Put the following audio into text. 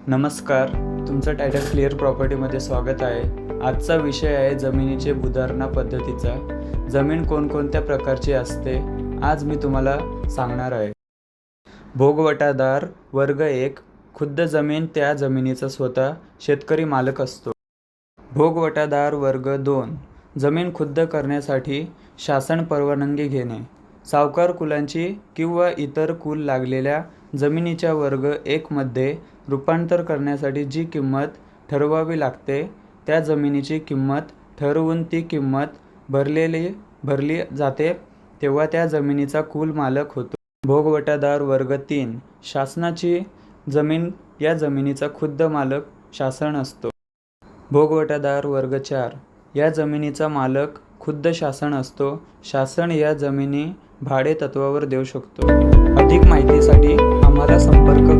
नमस्कार, तुमचं title clear प्रॉपर्टीमध्ये स्वागत आहे। आजचा विषय आहे जमिनीचे भूधारणा पद्धतीचा। जमीन कोणकोणत्या प्रकारची असते आज मी तुम्हाला सांगणार आहे। भोगवटादार वर्ग 1 खुद्द जमीन त्या जमिनीचा स्वतः शेतकरी मालक असतो। भोगवटादार वर्ग 2 जमीन खुद्द करण्यासाठी शासन परवानगी घेणे। सावकार कुलांची किंवा इतर कुल लागलेल्या जमिनीच्या वर्ग 1 मध्ये रूपांतर करण्यासाठी जी किंमत ठरवावी लागते त्या जमिनीची किंमत ठरवून ती किंमत भरली जाते तेव्हा त्या जमिनीचा कुल मालक होतो। भोगवटादार वर्ग 3 शासनाची जमीन या जमिनीचा खुद्द मालक शासन असतो। भोगवटादार वर्ग 4 या जमिनीचा मालक खुद्द शासन असतो। शासन या जमिनी भाडे तत्वावर देऊ शकतो। अधिक माहितीसाठी आम्हाला संपर्क